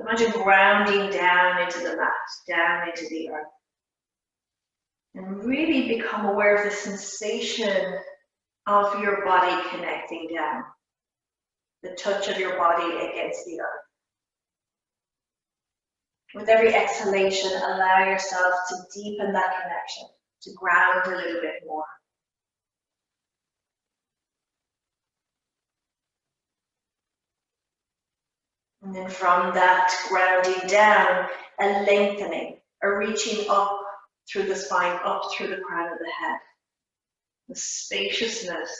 Imagine grounding down into the mat, down into the earth. And really become aware of the sensation of your body connecting down. The touch of your body against the earth. With every exhalation, allow yourself to deepen that connection, to ground a little bit more. And then from that grounding down, a lengthening, a reaching up through the spine, up through the crown of the head. The spaciousness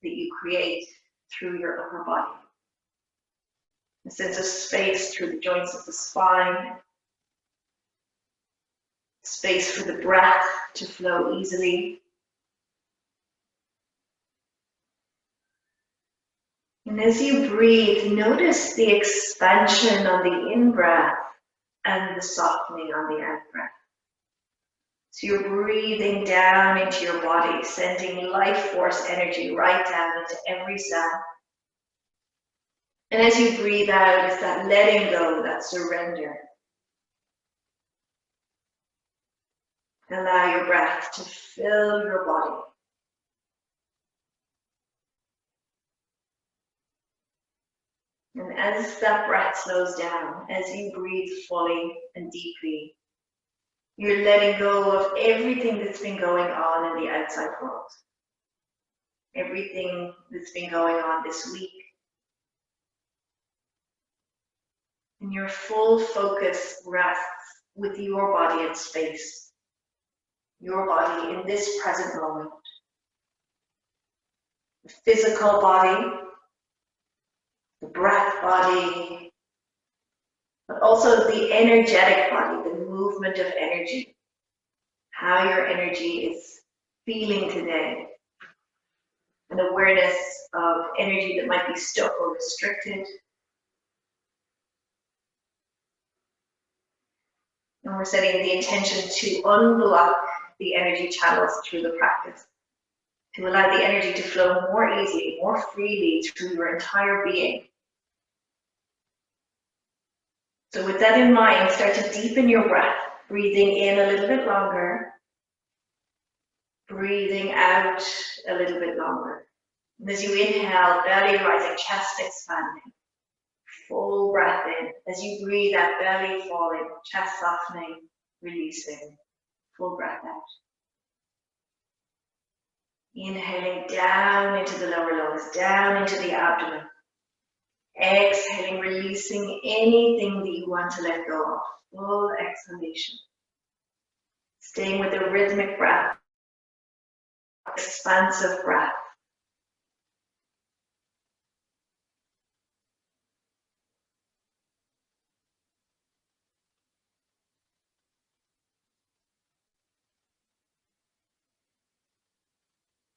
that you create through your upper body. A sense of space through the joints of the spine. Space for the breath to flow easily. And as you breathe, notice the expansion on the in-breath and the softening on the out-breath. So you're breathing down into your body, sending life force energy right down into every cell. And as you breathe out, it's that letting go, that surrender. Allow your breath to fill your body. And as that breath slows down, as you breathe fully and deeply, you're letting go of everything that's been going on in the outside world. Everything that's been going on this week. And your full focus rests with your body in space. Your body in this present moment. The physical body, the breath body, but also the energetic body, the movement of energy. How your energy is feeling today. An awareness of energy that might be stuck or restricted. And we're setting the intention to unblock the energy channels through the practice. To allow the energy to flow more easily, more freely through your entire being. So with that in mind, start to deepen your breath, breathing in a little bit longer, breathing out a little bit longer. And as you inhale, belly rising, chest expanding, full breath in. As you breathe out, belly falling, chest softening, releasing, full breath out. Inhaling down into the lower lungs, down into the abdomen. Exhaling, releasing anything that you want to let go of. Full exhalation. Staying with a rhythmic breath. Expansive breath.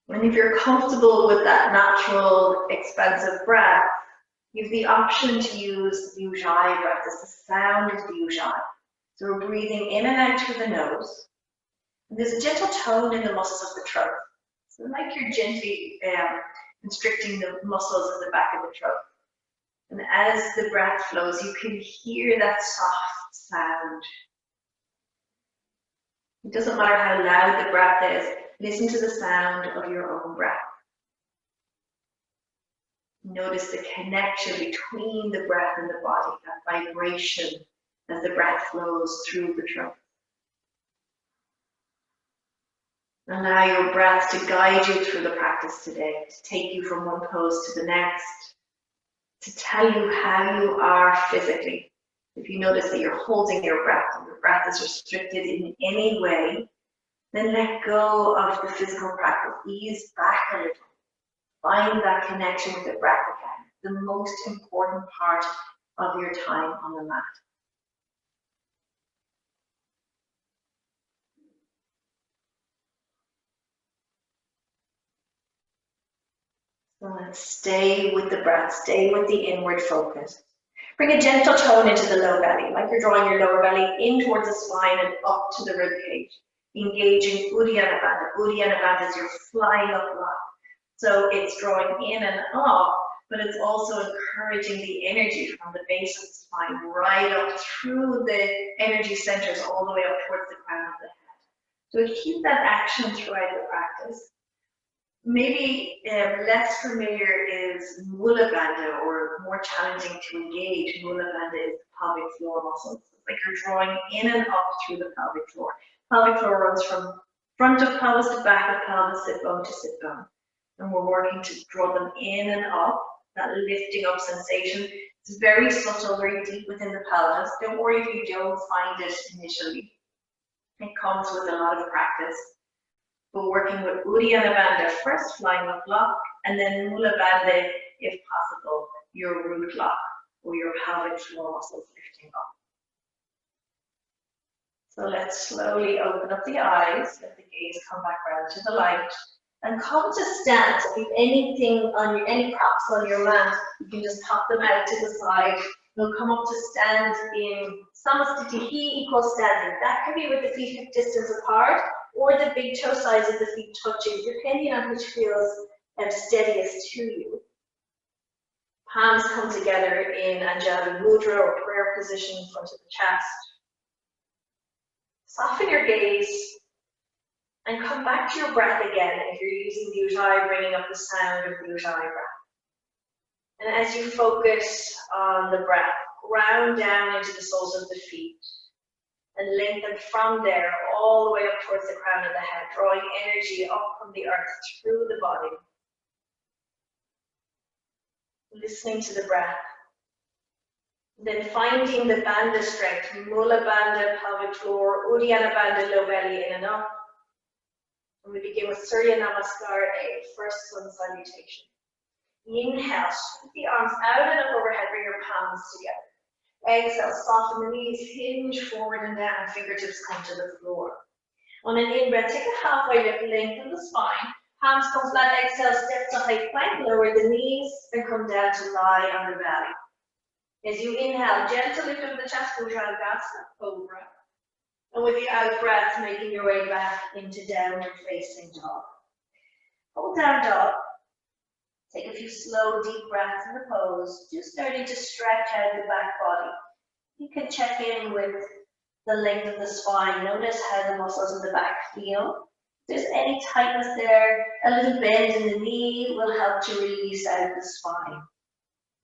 And if you're comfortable with that natural, expansive breath, you have the option to use the Ujjayi breath. It's the sound of the Ujjayi. So we're breathing in and out through the nose. And there's a gentle tone in the muscles of the throat. So like you're gently constricting the muscles of the back of the throat. And as the breath flows, you can hear that soft sound. It doesn't matter how loud the breath is. Listen to the sound of your own breath. Notice the connection between the breath and the body, that vibration as the breath flows through the throat. Allow your breath to guide you through the practice today, to take you from one pose to the next, to tell you how you are physically. If you notice that you're holding your breath and your breath is restricted in any way, then let go of the physical practice. Ease back a little. Find that connection with the breath again, the most important part of your time on the mat. So let's stay with the breath, stay with the inward focus. Bring a gentle tone into the low belly, like you're drawing your lower belly in towards the spine and up to the rib cage. Engaging Uddiyana Bandha. Uddiyana Bandha is you're flying up long. So it's drawing in and up, but it's also encouraging the energy from the base of the spine right up through the energy centers all the way up towards the crown of the head. So keep that action throughout the practice. Maybe less familiar is Mula Bandha, or more challenging to engage. Mula Bandha is the pelvic floor muscles. It's like you're drawing in and up through the pelvic floor. Pelvic floor runs from front of pelvis to back of pelvis, sit bone to sit bone. And we're working to draw them in and up, that lifting up sensation. It's very subtle, very deep within the pelvis. Don't worry if you don't find it initially. It comes with a lot of practice. But working with Uddiyana Bandha first, flying up lock, and then Mula Bandha, if possible, your root lock or your pelvic floor muscles lifting up. So let's slowly open up the eyes, let the gaze come back around to the light, and come to stance. If you have anything on your, any props on your mat, you can just pop them out to the side. You'll come up to stand in Samasthiti, he equals standing. That can be with the feet hip distance apart, or the big toe sides of the feet touching, depending on which feels steadiest to you. Palms come together in Anjali Mudra, or prayer position in front of the chest. Soften your gaze and come back to your breath again if you're using the Ujjayi, bringing up the sound of the Ujjayi breath. And as you focus on the breath, ground down into the soles of the feet and lengthen from there all the way up towards the crown of the head, drawing energy up from the earth through the body. Listening to the breath. Then finding the bandha strength, Mula Bandha, pelvic floor, Uddiyana Bandha, low belly, in and up. And we begin with Surya Namaskar, a first sun salutation. Inhale, sweep the arms out and up overhead, bring your palms together. Exhale, soften the knees, hinge forward and down, fingertips come to the floor. On an in-breath, take a halfway lift, lengthen the spine. Palms come flat, exhale, step to high plank, lower the knees, and come down to lie on the belly. As you inhale, gentle lift of the chest, Bhujangasana, Cobra. And with the out breath, making your way back into downward facing dog. Hold down dog. Take a few slow, deep breaths in the pose, just starting to stretch out the back body. You can check in with the length of the spine. Notice how the muscles in the back feel. If there's any tightness there, a little bend in the knee will help to release out the spine.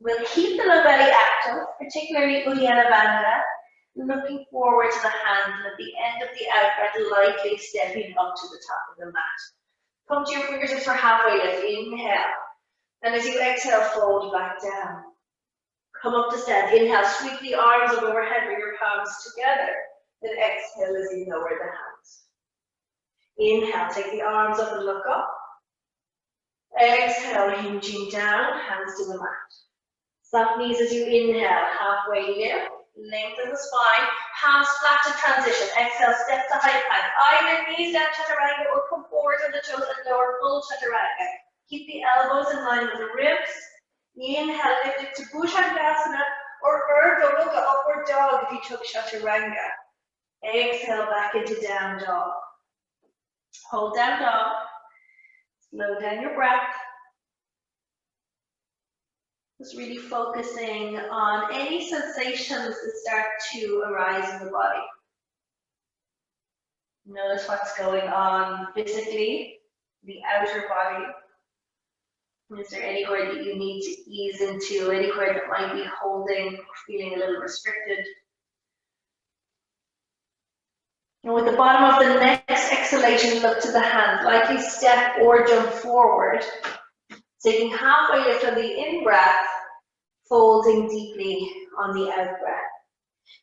We'll keep the low belly active, particularly Uddiyana Bandha, looking forward to the hands, and at the end of the out breath, lightly stepping up to the top of the mat. Come to your fingertips for halfway lift. Inhale. And as you exhale, fold back down. Come up to stand. Inhale, sweep the arms up overhead, bring your palms together. Then exhale as you lower the hands. Inhale, take the arms up and look up. Exhale, hinging down, hands to the mat. Soft knees as you inhale, halfway lift, lengthen the spine, palms flat to transition. Exhale, step to high plank. Either knees down, chaturanga, or come forward on the toes and lower full chaturanga. Keep the elbows in line with the ribs. Inhale, lift it to Bhujangasana or Urdhva Mukha, upward dog if you took chaturanga. Exhale back into down dog. Hold down dog. Slow down your breath. Just really focusing on any sensations that start to arise in the body. Notice what's going on physically, the outer body. Is there anywhere that you need to ease into, anywhere that might be holding, feeling a little restricted? And with the bottom of the next exhalation, look to the hand. Likely step or jump forward. Taking halfway lift on the in-breath, folding deeply on the out-breath.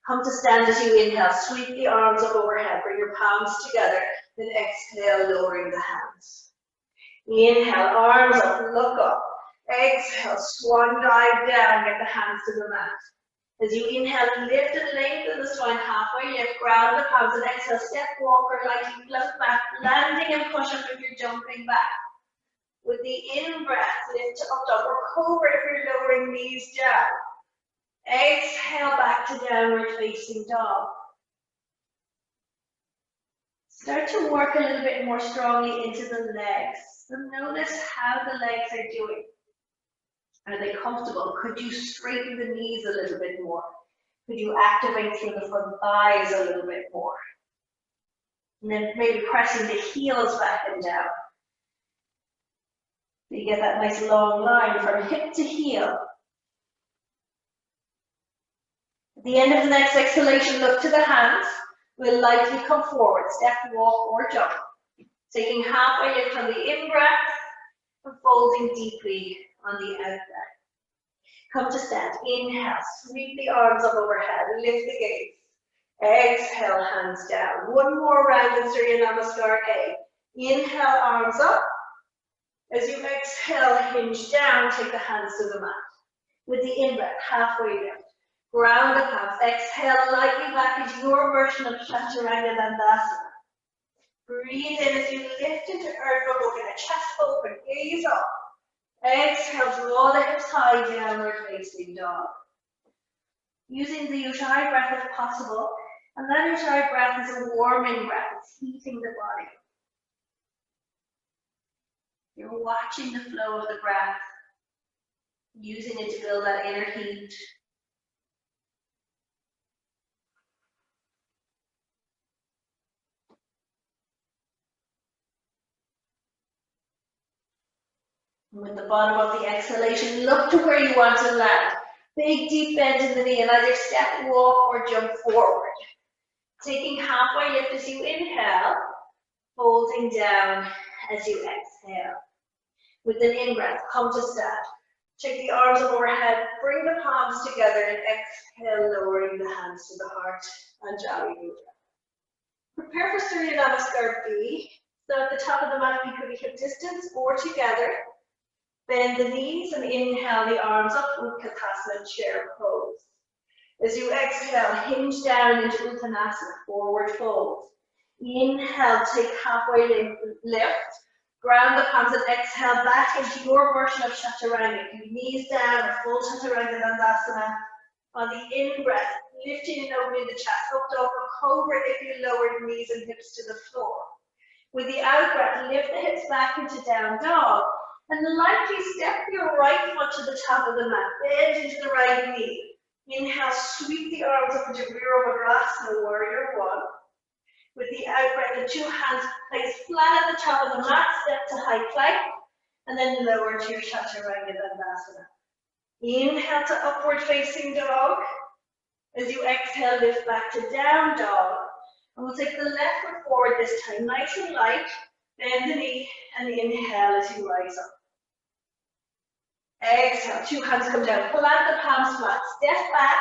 Come to stand as you inhale. Sweep the arms up overhead. Bring your palms together. Then exhale, lowering the hands. Inhale, arms up, look up. Exhale, swan dive down, get the hands to the mat. As you inhale, lift and lengthen the spine, halfway lift, ground the palms, and exhale, step walk or lightly float back, landing and push up if you're jumping back. With the in-breath, lift to up dog or cobra if you're lowering knees down. Exhale back to downward facing dog. Start to work a little bit more strongly into the legs. So notice how the legs are doing. Are they comfortable? Could you straighten the knees a little bit more? Could you activate through the front thighs a little bit more? And then maybe pressing the heels back and down. So you get that nice long line from hip to heel. At the end of the next exhalation, look to the hands. We'll lightly come forward, step, walk, or jump. Taking halfway lift on the in-breath and folding deeply on the out-breath. Come to stand. Inhale, sweep the arms up overhead, lift the gaze. Exhale, hands down. One more round in Surya Namaskar A. Inhale, arms up. As you exhale, hinge down, take the hands to the mat. With the in-breath, halfway lift. Ground the palms. Exhale lightly back into your version of Chaturanga Dandasana. Breathe in as you lift into Urdhva Mukha, chest open, gaze up. Exhale, draw the hips high, downward facing dog. Using the Ujjayi breath if possible, and that Ujjayi breath is a warming breath, it's heating the body. You're watching the flow of the breath, using it to build that inner heat. With the bottom of the exhalation, look to where you want to land. Big deep bend in the knee and either step, walk, or jump forward. Taking halfway lift as you inhale, folding down as you exhale. With an in-breath, come to stand. Take the arms overhead, bring the palms together, and exhale, lowering the hands to the heart, Anjali Mudra. Prepare for Surya Namaskar B. So at the top of the mat, we could be hip distance or together. Bend the knees and inhale the arms up, Utkatasana, chair pose. As you exhale, hinge down into Uttanasana, forward fold. Inhale, take halfway lift. Ground the palms and exhale back into your version of Chaturanga. Knees down, or full Chaturanga Dandasana. On the in-breath, lifting and opening the chest, up dog or cobra if you lower the knees and hips to the floor. With the out-breath, lift the hips back into down dog. And lightly step your right foot to the top of the mat. Bend into the right knee. Inhale, sweep the arms up into Virabhadrasana, Warrior One. With the out-breath, the two hands placed flat at the top of the mat, step to high plank, and then lower to your Chaturanga Dandasana. Inhale to upward facing dog. As you exhale, lift back to down dog. And we'll take the left foot forward this time, nice and light. Bend the knee and inhale as you rise up. Exhale, two hands come down, plant the palms flat, step back,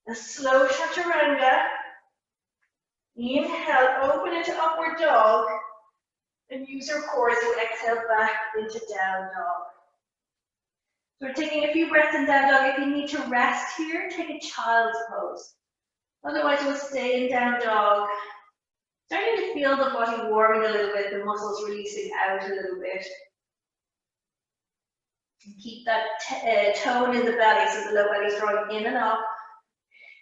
a slow Chaturanga. Inhale, open into upward dog, and use your core as you exhale back into down dog. So we're taking a few breaths in down dog. If you need to rest here, take a child's pose. Otherwise, you'll stay in down dog. Starting to feel the body warming a little bit, the muscles releasing out a little bit. And keep that tone in the belly, so the low belly is drawing in and up.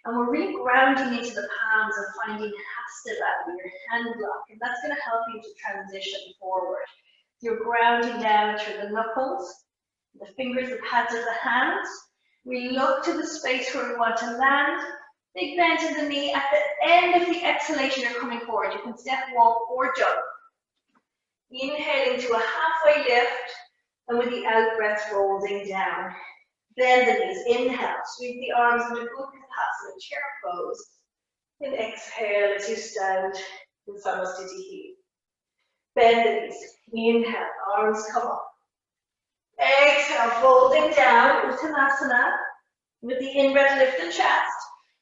And we're really grounding into the palms and finding Hasta, your hand block, and that's going to help you to transition forward. You're grounding down through the knuckles, the fingers, the pads of the hands. We look to the space where we want to land. Big bend in the knee. At the end of the exhalation, you're coming forward. You can step, walk, or jump. Inhaling to a halfway lift, and with the out breath, folding down. Bend the knees. Inhale, sweep the arms into Utkatasana, chair pose. And exhale as you stand in Samasthiti. Bend the knees. Inhale, arms come up. Exhale, folding down, Uttanasana. With the in-breath, lift the chest.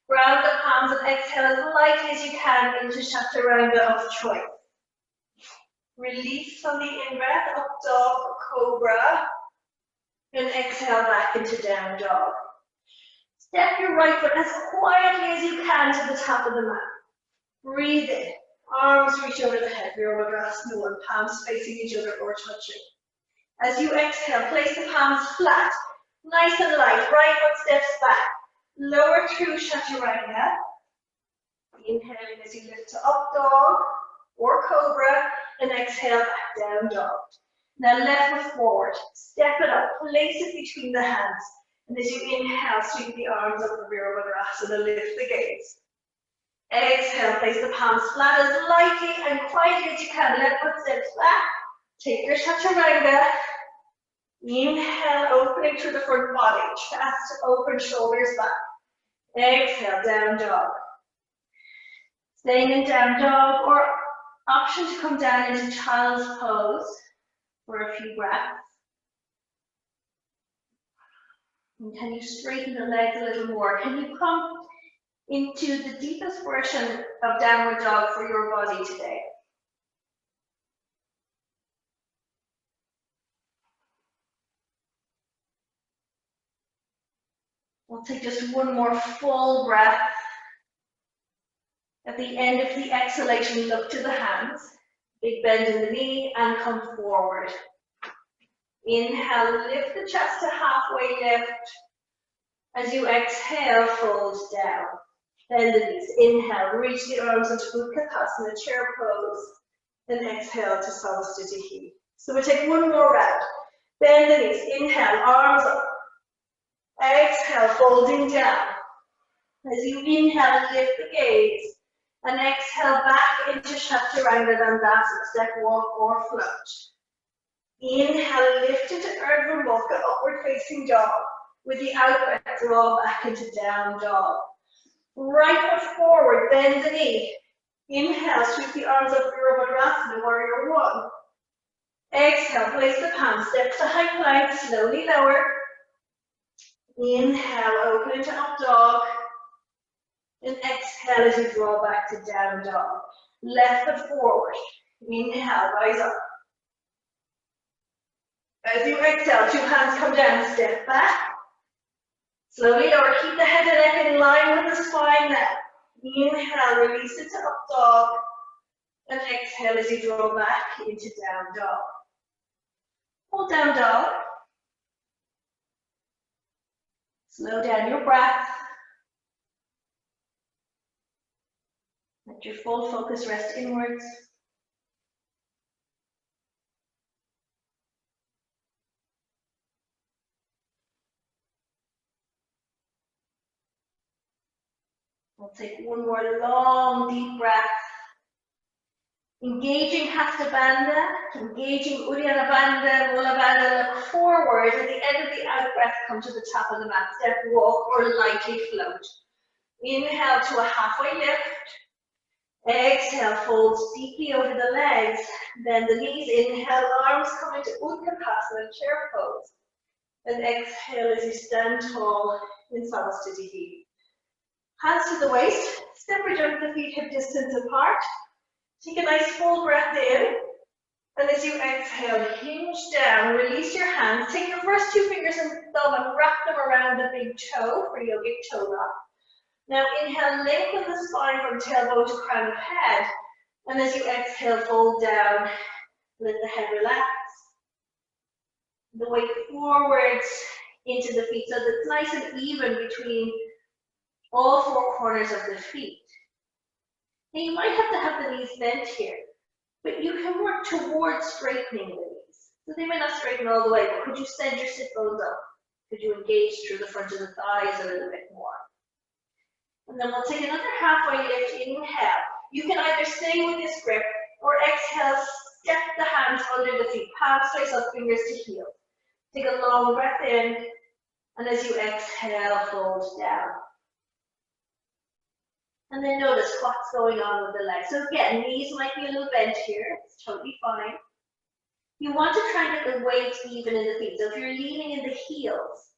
Ground the palms and exhale as lightly as you can into Chaturanga of choice. Release from the in-breath, up dog, cobra. And exhale back into down dog. Step your right foot as quietly as you can to the top of the mat. Breathe in. Arms reach over the head. Virabhadrasana One. Palms facing each other or touching. As you exhale, place the palms flat. Nice and light. Right foot steps back. Lower through Chaturanga. Inhaling as you lift to up dog or cobra. And exhale back down dog. Now left foot forward, step it up, place it between the hands. And as you inhale, sweep the arms up the Virabhadrasana, lift the gaze. Exhale, place the palms flat as lightly and quietly as you can. Left foot steps back. Take your Chaturanga. Inhale, opening through the front body. Chest open, shoulders back. Exhale, down dog. Staying in down dog, or option to come down into child's pose for a few breaths. And can you straighten the legs a little more? Can you come into the deepest version of downward dog for your body today? We'll take just one more full breath. At the end of the exhalation, look to the hands. Big bend in the knee and come forward. Inhale, lift the chest to halfway lift. As you exhale, fold down. Bend the knees. Inhale, reach the arms into Utkatasana, chair pose. And exhale to Samastitihi. So we take one more round. Bend the knees. Inhale, arms up. Exhale, folding down. As you inhale, lift the gaze. And exhale, back into Chaturanga Dandasana, step, walk, or float. Inhale, lift into Urdhva Mukha, upward facing dog. With the out breath, draw back into down dog. Right foot forward, bend the knee. Inhale, sweep the arms up, Virabhadrasana, warrior one. Exhale, place the palms, step to high plank, slowly lower. Inhale, open into up dog. And exhale as you draw back to down dog. Left foot forward. Inhale, rise up. As you exhale, two hands come down, step back. Slowly lower, keep the head and neck in line with the spine now. Inhale, release it to up dog. And exhale as you draw back into down dog. Hold down dog. Slow down your breath. Let your full focus rest inwards. We'll take one more long, deep breath. Engaging Hasta Bandha, engaging Uddiyana Bandha, Mula Bandha, look forward. At the end of the out breath, come to the top of the mat. Step, walk, or lightly float. Inhale to a halfway lift. Exhale, fold deeply over the legs. Bend the knees. Inhale, arms come into Utkatasana, chair pose. And exhale as you stand tall in Samastitihi. Hands to the waist. Step or jump the feet hip distance apart. Take a nice full breath in. And as you exhale, hinge down, release your hands. Take your first two fingers and thumb and wrap them around the big toe for yogic toe lock. Now inhale, lengthen the spine from tailbone to crown of head. And as you exhale, fold down, let the head relax. The weight forwards into the feet so that it's nice and even between all four corners of the feet. Now you might have to have the knees bent here, but you can work towards straightening the knees. So they may not straighten all the way, but could you send your sit bones up? Could you engage through the front of the thighs a little bit more? And then we'll take another halfway lift. Inhale. You can either stay with this grip or exhale, step the hands under the feet, palms face up, fingers to heel. Take a long breath in, and as you exhale, fold down. And then notice what's going on with the legs. So again, knees might be a little bent here. It's totally fine. You want to try and get the weight even in the feet. So if you're leaning in the heels,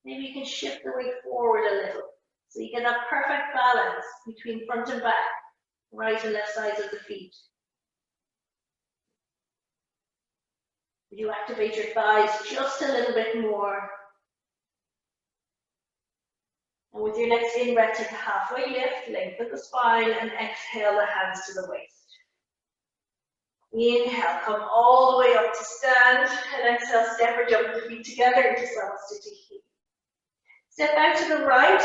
maybe you can shift the weight forward a little. So you get that perfect balance between front and back, right and left sides of the feet. You activate your thighs just a little bit more. And with your next in-breath, take a halfway lift, lengthen the spine, and exhale the hands to the waist. Inhale, come all the way up to stand, and exhale, step or jump the feet together into Samastitihi. Step out to the right,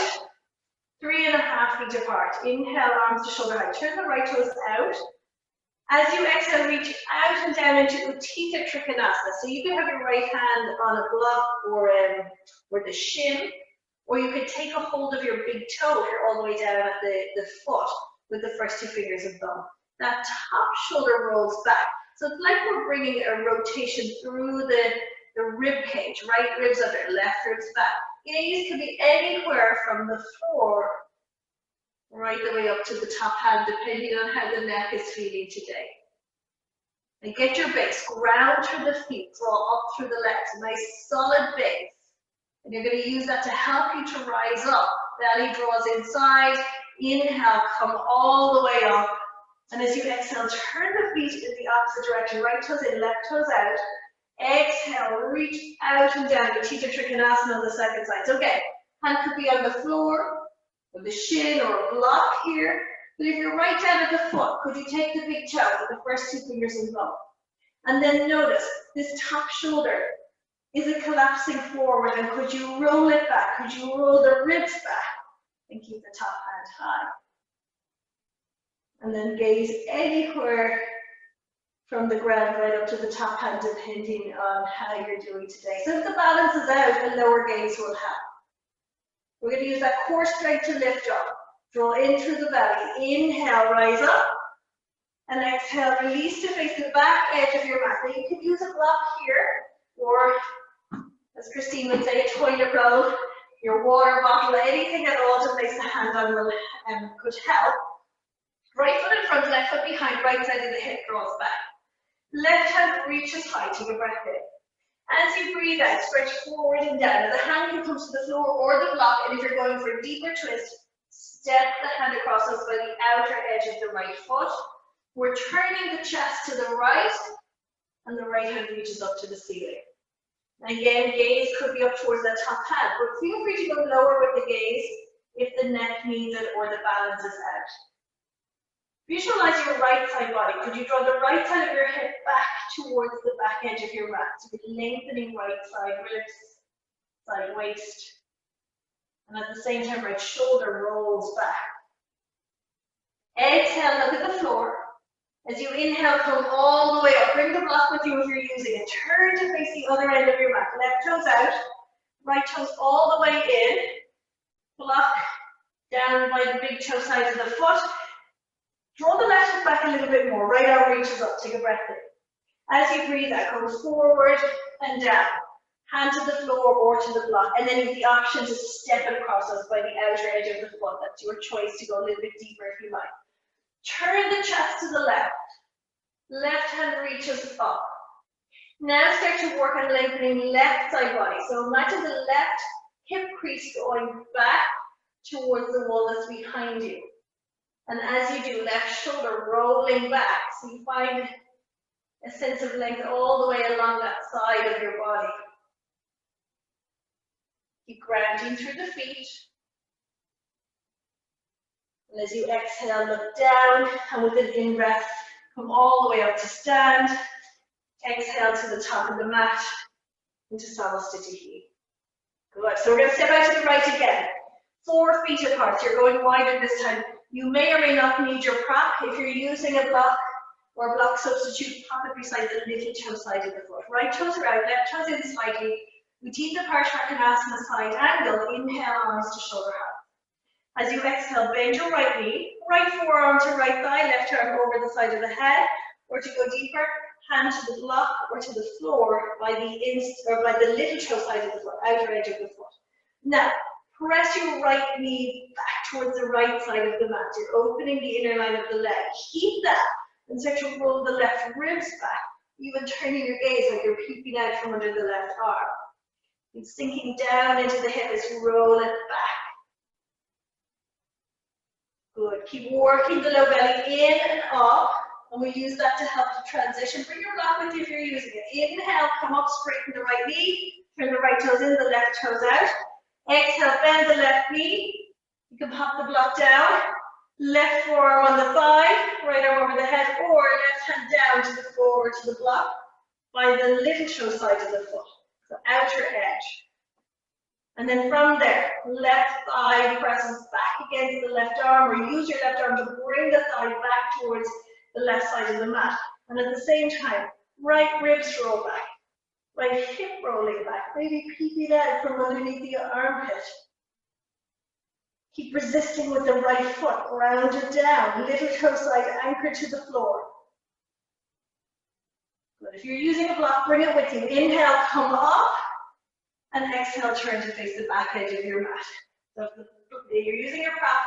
3.5 feet apart. Inhale, arms to shoulder height. Turn the right toes out, As you exhale, reach out and down into Untitled Chapter. So you can have your right hand on a block or the shin, or you could take a hold of your big toe here all the way down at the foot with the first two fingers and thumb. That top shoulder rolls back. So it's like we're bringing a rotation through the rib cage, right ribs under, left ribs back. Gaze can be anywhere from the floor right the way up to the top hand, depending on how the neck is feeling today. And get your base, ground through the feet, draw up through the legs, a nice solid base. And you're going to use that to help you to rise up. Belly draws inside, inhale, come all the way up. And as you exhale, turn the feet in the opposite direction, right toes in, left toes out. Exhale, reach out and down, Untitled Chapter on the second side. So again, hand could be on the floor, or the shin, or a block here. But if you're right down at the foot, could you take the big toe with the first two fingers and thumb? And then notice this top shoulder, is it collapsing forward? And could you roll it back? Could you roll the ribs back? And keep the top hand high. And then gaze anywhere from the ground right up to the top hand, depending on how you're doing today. So if the balance is out, a lower gaze will help. We're going to use that core strength to lift up. Draw in through the belly. Inhale, rise up. And exhale, release to face the back edge of your mat. Now you can use a block here, or as Christine would say, a toilet roll, your water bottle, anything at all to place the hand on will could help. Right foot in front, left foot behind, right side of the hip draws back. Left hand reaches high, take a breath in. As you breathe out, stretch forward and down. Now the hand can come to the floor or the block, and if you're going for a deeper twist, step the hand across us by the outer edge of the right foot. We're turning the chest to the right, and the right hand reaches up to the ceiling. Again, gaze could be up towards that top hand, but feel free to go lower with the gaze if the neck needs it or the balance is out. Visualize your right side body. Could you draw the right side of your hip back towards the back edge of your mat? So you're lengthening right side ribs, side waist. And at the same time, right shoulder rolls back. Exhale, look at the floor. As you inhale, come all the way up. Bring the block with you if you're using it. Turn to face the other end of your mat. Left toes out, right toes all the way in. Block down by the big toe sides of the foot. Draw the left foot back a little bit more. Right arm reaches up. Take a breath in. As you breathe out, come forward and down. Hand to the floor or to the block. And then you have the option to step it across us by the outer edge of the foot. That's your choice to go a little bit deeper if you like. Turn the chest to the left. Left hand reaches up. Now start to work on lengthening left side body. So imagine the left hip crease going back towards the wall that's behind you. And as you do, left shoulder rolling back. So you find a sense of length all the way along that side of your body. Keep grounding through the feet. And as you exhale, look down, and with an in-breath, come all the way up to stand. Exhale to the top of the mat, into Samastitihi. Good. So we're going to step out to the right again. 4 feet apart. You're going wider this time. You may or may not need your prop. If you're using a block or a block substitute, pop it beside the little toe side of the foot. Right toes are out, left toes in slightly. Utthita Parshvakonasana side angle. Inhale, arms to shoulder height. As you exhale, bend your right knee, right forearm to right thigh, left arm over the side of the head, or to go deeper, hand to the block or to the floor by the little toe side of the foot, outer edge of the foot. Now, press your right knee back towards the right side of the mat. You're opening the inner line of the leg. Keep that and start to roll the left ribs back, even turning your gaze like you're peeping out from under the left arm. And sinking down into the hip as you roll it back. Good. Keep working the low belly in and up. And we use that to help to transition. Bring your block with you if you're using it. Inhale, come up, straighten the right knee. Turn the right toes in, the left toes out. Exhale, bend the left knee. You can pop the block down. Left forearm on the thigh, right arm over the head, or left hand down to the floor or to the block by the little toe side of the foot. So outer edge. And then from there, left thigh presses back against the left arm, or use your left arm to bring the thigh back towards the left side of the mat. And at the same time, right ribs roll back, right hip rolling back, maybe peeking out from underneath the armpit. Keep resisting with the right foot, ground it down, little toe side anchor to the floor. Good. If you're using a block, bring it with you. Inhale, come up, and exhale, turn to face the back edge of your mat. So if you're using your prop,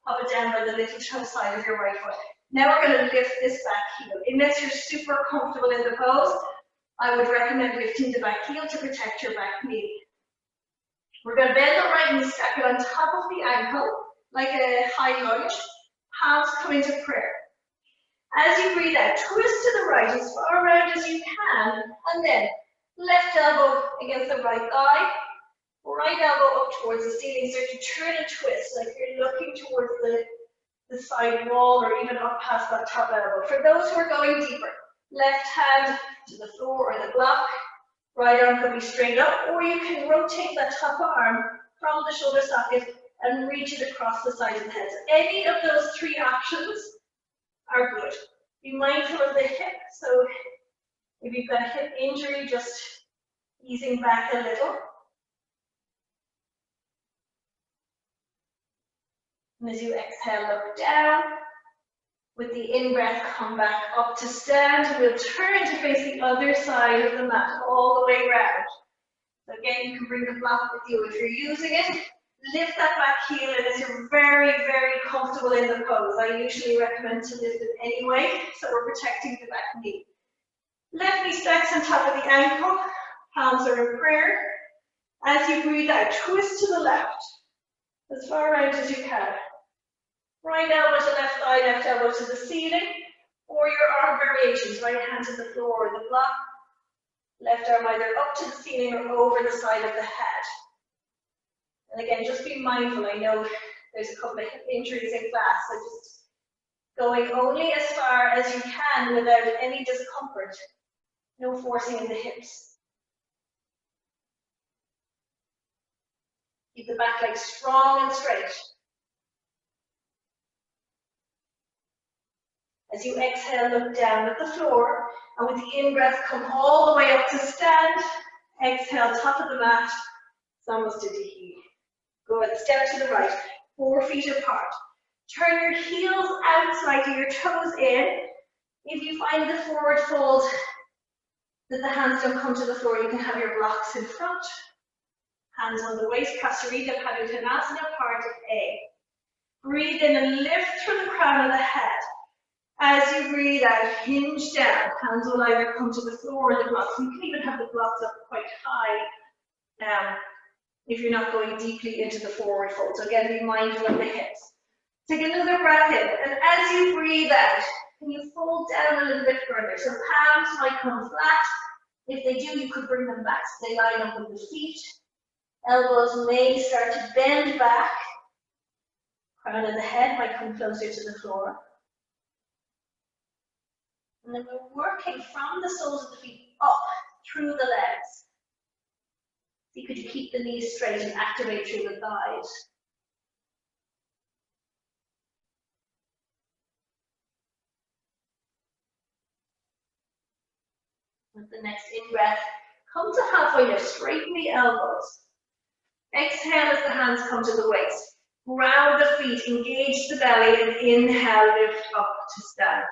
pop it down by the little toe side of your right foot. Now we're going to lift this back heel. Unless you're super comfortable in the pose, I would recommend lifting the back heel to protect your back knee. We're going to bend the right knee, stack it on top of the ankle, like a high lunge. Palms come into prayer. As you breathe out, twist to the right as far around as you can, and then left elbow against the right thigh, right elbow up towards the ceiling. Start to turn and twist like you're looking towards the side wall or even up past that top elbow. For those who are going deeper, left hand to the floor or the block, right arm could be straight up, or you can rotate that top arm from the shoulder socket and reach it across the side of the head. So any of those three options are good. Be mindful of the hip. So if you've got a hip injury, just easing back a little. And as you exhale, look down. With the in-breath, come back up to stand. We'll turn to face the other side of the mat, all the way around. So again, you can bring the block with you if you're using it. Lift that back heel, and as you're very, very comfortable in the pose, I usually recommend to lift it anyway, so we're protecting the back knee. Left knee stacks on top of the ankle, palms are in prayer. As you breathe out, twist to the left, as far out as you can. Right elbow to left thigh, left elbow to the ceiling, or your arm variations, right hand to the floor or the block, left arm either up to the ceiling or over the side of the head. And again, just be mindful. I know there's a couple of hip injuries in class, so just going only as far as you can without any discomfort. No forcing in the hips. Keep the back leg strong and straight. As you exhale, look down at the floor, and with the in-breath, come all the way up to stand. Exhale, top of the mat, Samasthiti. Good, step to the right, 4 feet apart. Turn your heels out slightly, your toes in. If you find the forward fold that the hands don't come to the floor, you can have your blocks in front. Hands on the waist, Pracitce Padottanasana, part of A. Breathe in and lift through the crown of the head. As you breathe out, hinge down. Hands will either come to the floor or the blocks. You can even have the blocks up quite high if you're not going deeply into the forward fold. So again, be mindful of the hips. Take another breath in, and as you breathe out, can you fold down a little bit further? So palms might come flat. If they do, you could bring them back so they line up with the feet. Elbows may start to bend back. Crown of the head might come closer to the floor. And then we're working from the soles of the feet up through the legs. See, could you keep the knees straight and activate through the thighs? With the next in-breath, come to halfway lift, straighten the elbows. Exhale as the hands come to the waist. Ground the feet, engage the belly, and inhale, lift up to stand.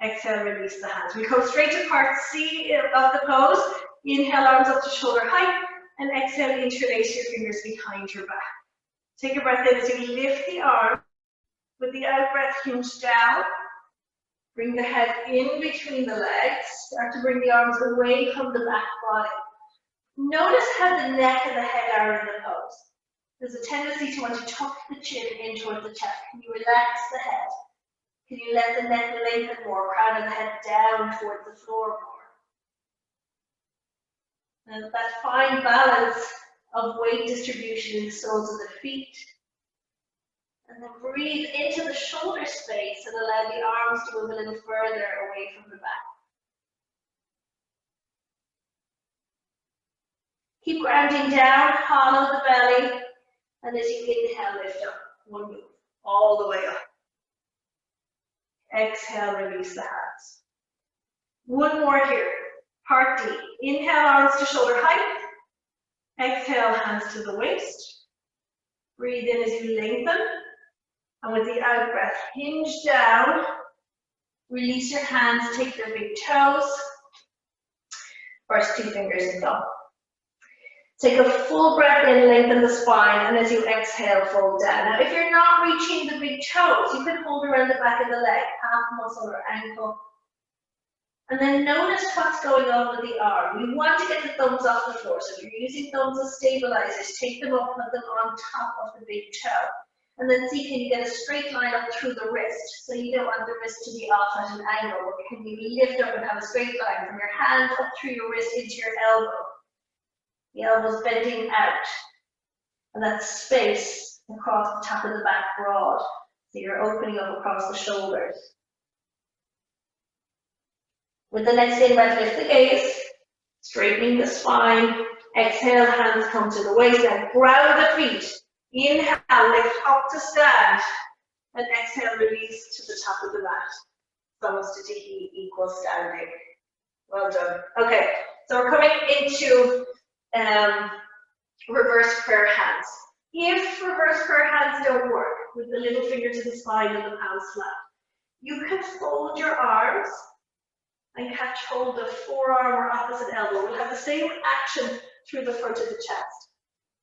Exhale, release the hands. We come straight to part C of the pose. Inhale, arms up to shoulder height, and exhale, interlace your fingers behind your back. Take a breath in as you lift the arm. With the out breath, hinge down. Bring the head in between the legs. Start to bring the arms away from the back body. Notice how the neck and the head are in the pose. There's a tendency to want to tuck the chin in towards the chest. Can you relax the head? Can you let the neck lengthen more? Crown of the head down towards the floor more. And that fine balance of weight distribution in the soles of the feet. And then breathe into the shoulder space and allow the arms to move a little further away from the back. Keep grounding down, hollow the belly, and as you inhale, lift up. One move, all the way up. Exhale, release the hands. One more here. Part D. Inhale, arms to shoulder height. Exhale, hands to the waist. Breathe in as you lengthen. And with the out breath, hinge down. Release your hands, take your big toes. First 2 fingers and thumb. Take a full breath in, lengthen the spine, and as you exhale, fold down. Now, if you're not reaching the big toes, you can hold around the back of the leg, calf muscle or ankle. And then notice what's going on with the arm. You want to get the thumbs off the floor. So if you're using thumbs as stabilizers, take them up, put them on top of the big toe. And then see, can you get a straight line up through the wrist? So you don't want the wrist to be off at an angle. But can you lift up and have a straight line from your hand up through your wrist into your elbow? The elbow's bending out. And that space across the top of the back broad. So you're opening up across the shoulders. With the next in-breath, lift the gaze, straightening the spine. Exhale, hands come to the waist and ground the feet. Inhale, lift up to stand. And exhale, release to the top of the mat. Samastitihi equals standing. Well done. Okay, so we're coming into reverse prayer hands. If reverse prayer hands don't work, with the little finger to the spine and the palms flat, you can fold your arms and catch hold of forearm or opposite elbow. We'll have the same action through the front of the chest.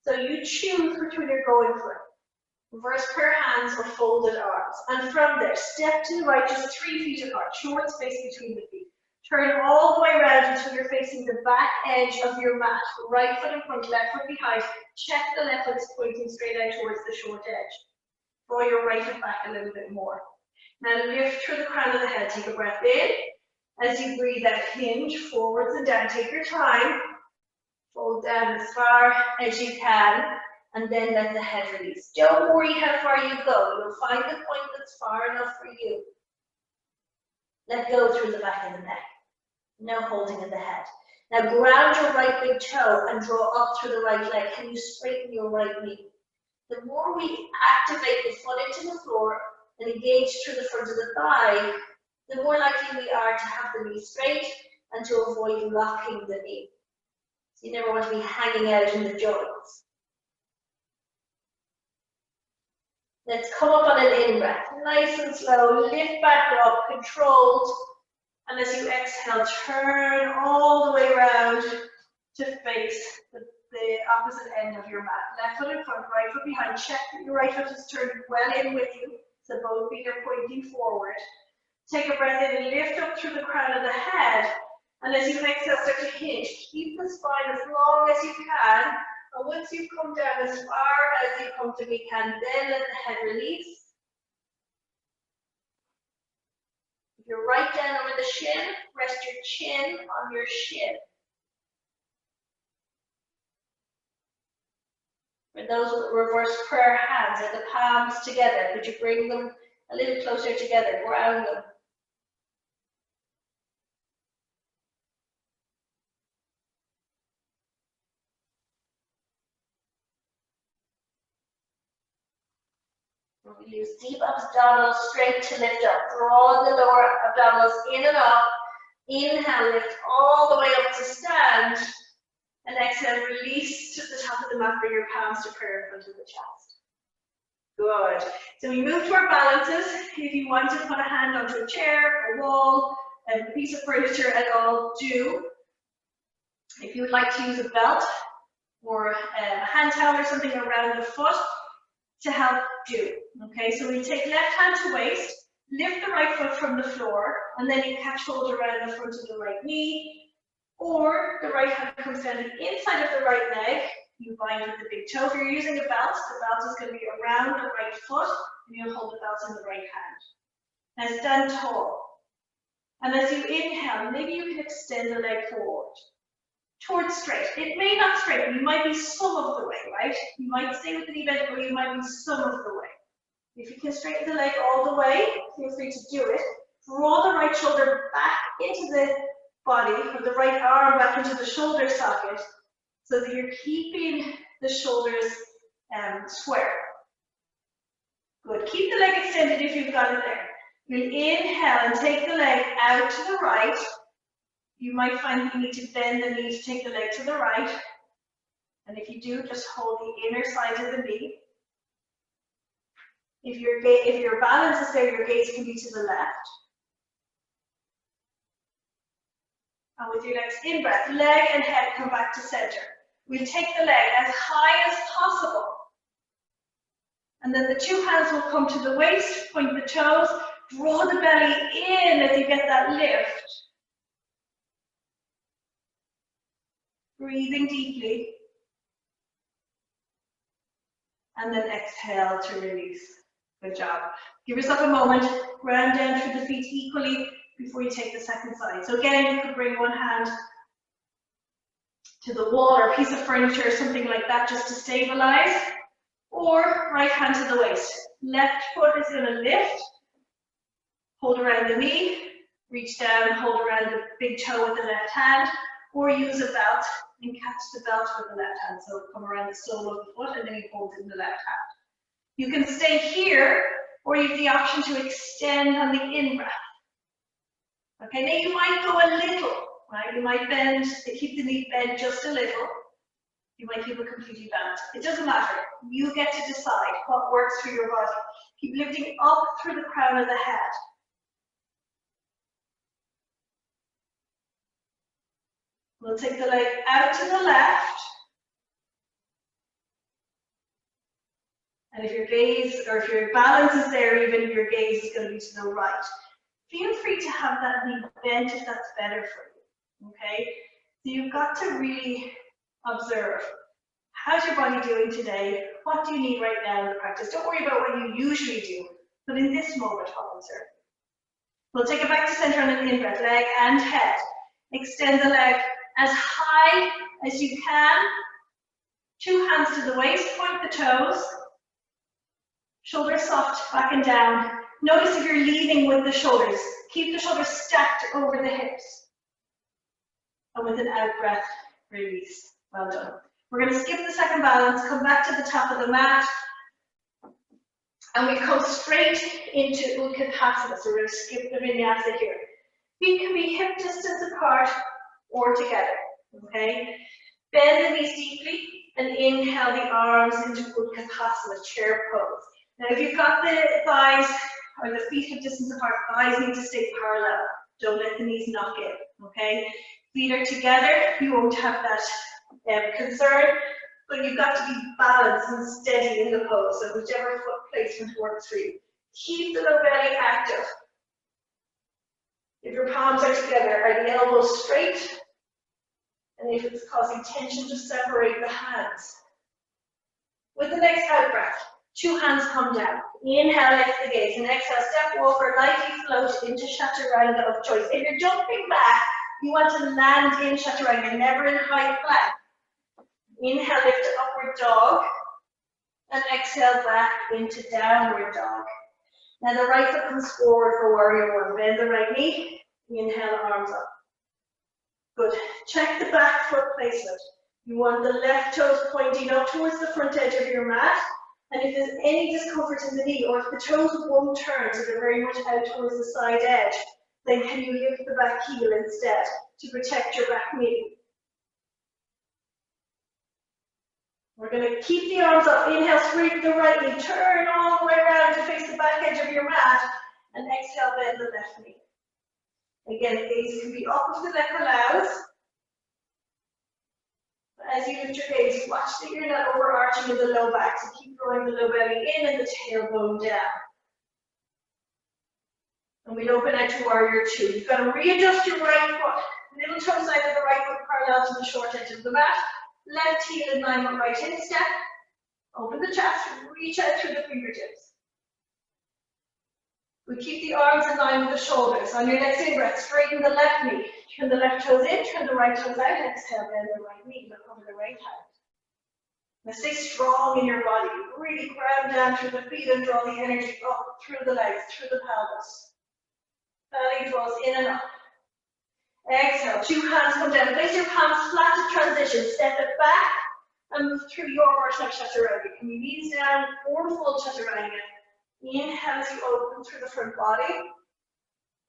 So you choose which one you're going for. Reverse prayer hands or folded arms. And from there, step to the right, just 3 feet apart, short space between the feet. Turn all the way around until you're facing the back edge of your mat. Right foot in front, left foot behind. Check the left foot's pointing straight out towards the short edge. Draw your right foot back a little bit more. Now lift through the crown of the head. Take a breath in. As you breathe out, hinge forwards and down. Take your time. Fold down as far as you can, and then let the head release. Don't worry how far you go. You'll find the point that's far enough for you. Let go through the back of the neck. No holding of the head. Now ground your right big toe and draw up through the right leg. Can you straighten your right knee? The more we activate the foot into the floor and engage through the front of the thigh, the more likely we are to have the knee straight and to avoid locking the knee. So you never want to be hanging out in the joints. Let's come up on an in-breath. Nice and slow, lift back up, controlled. And as you exhale, turn all the way around to face the opposite end of your mat. Left foot in front, right foot behind. Check that your right foot is turned well in with you, so both feet are pointing forward. Take a breath in and lift up through the crown of the head. And as you exhale, start to hinge. Keep the spine as long as you can. And once you've come down as far as you comfortably can, then let the head release. If you're right down over the shin, rest your chin on your shin. For those with reverse prayer hands, are the palms together. Could you bring them a little closer together, ground them. We'll use deep abdominal strength to lift up. Draw the lower abdominals in and up. Inhale, lift all the way up to stand. And exhale, release to the top of the mat, bring your palms to prayer in front of the chest. Good. So we move to our balances. If you want to put a hand onto a chair, a wall, a piece of furniture at all, do. If you would like to use a belt or a hand towel or something around the foot to help, do. Okay, so we take left hand to waist, lift the right foot from the floor, and then you catch hold around the front of the right knee, or the right hand comes down the inside of the right leg. You bind with the big toe. If you're using a belt, the belt is going to be around the right foot, and you'll hold the belt in the right hand. Now stand tall. And as you inhale, maybe you can extend the leg forward, towards straight. It may not straighten, you might be some of the way, right? You might stay with the knee bent, or you might be some of the way. If you can straighten the leg all the way, feel free to do it. Draw the right shoulder back into the body, or the right arm back into the shoulder socket, so that you're keeping the shoulders square. Good. Keep the leg extended if you've got it there. You'll inhale and take the leg out to the right. You might find that you need to bend the knee to take the leg to the right. And if you do, just hold the inner side of the knee. If your balance is there, your gaze can be to the left. And with your next in-breath, leg and head come back to center. We'll take the leg as high as possible. And then the two hands will come to the waist, point the toes, draw the belly in as you get that lift. Breathing deeply. And then exhale to release. Good job. Give yourself a moment, ground down through the feet equally before you take the second side. So again, you could bring one hand to the wall or a piece of furniture or something like that just to stabilize, or right hand to the waist. Left foot is going to lift, hold around the knee, reach down, hold around the big toe with the left hand, or use a belt and catch the belt with the left hand. So come around the sole of the foot and then you hold it in the left hand. You can stay here, or you have the option to extend on the in-breath. Okay, now you might go a little, right? You might bend, keep the knee bent just a little. You might keep it completely bent. It doesn't matter. You get to decide what works for your body. Keep lifting up through the crown of the head. We'll take the leg out to the left. And if your gaze, or if your balance is there, even your gaze is going to be to the right. Feel free to have that knee bent if that's better for you, okay? So you've got to really observe, how's your body doing today? What do you need right now in the practice? Don't worry about what you usually do, but in this moment, what observe? We'll take it back to center on an in-breath, leg and head. Extend the leg as high as you can. Two hands to the waist, point the toes. Shoulders soft, back and down. Notice if you're leading with the shoulders. Keep the shoulders stacked over the hips. And with an out breath, release. Well done. We're going to skip the second balance, come back to the top of the mat. And we come straight into Utkatasana. So we're going to skip the Vinyasa here. Feet can be hip distance apart or together. Okay? Bend the knees deeply and inhale the arms into Utkatasana, chair pose. Now, if you've got the thighs or the feet hip distance apart, thighs need to stay parallel. Don't let the knees knock in, okay? Feet are together, you won't have that concern, but you've got to be balanced and steady in the pose, so whichever foot placement works for you. Keep the low belly active. If your palms are together, are the elbows straight? And if it's causing tension, just separate the hands. With the next out breath, two hands come down. Inhale, lift the gaze, and exhale, step over, lightly float into Chaturanga of choice. If you're jumping back, you want to land in Chaturanga, never in high plank. Inhale, lift to upward dog, and exhale back into downward dog. Now the right foot comes forward for warrior one. Bend the right knee, inhale, arms up. Good. Check the back foot placement. You want the left toes pointing up towards the front edge of your mat. And if there's any discomfort in the knee, or if the toes won't turn, so they're very much out towards the side edge, then can you lift the back heel instead to protect your back knee? We're going to keep the arms up. Inhale, straighten the right knee. Turn all the way around to face the back edge of your mat. And exhale, bend the left knee. Again, the gaze can be up if the neck allows. As you lift your gaze, watch that you're not overarching in the low back. So keep drawing the low belly in and the tailbone down. And we'll open out to warrior two. You've got to readjust your right foot. Little toe side of the right foot parallel to the short edge of the mat. Left heel in line with right hip step. Open the chest, reach out through the fingertips. We keep the arms in line with the shoulders. On your next in-breath, straighten the left knee. Turn the left toes in, turn the right toes out. Exhale, bend the right knee, look over the right hand. Now stay strong in your body. Really ground down through the feet and draw the energy up through the legs, through the pelvis. Belly draws in and up. Exhale, two hands come down. Place your palms flat to transition. Step it back and move through your version of Chaturanga. Can you knees down or full Chaturanga? Inhale as you open through the front body.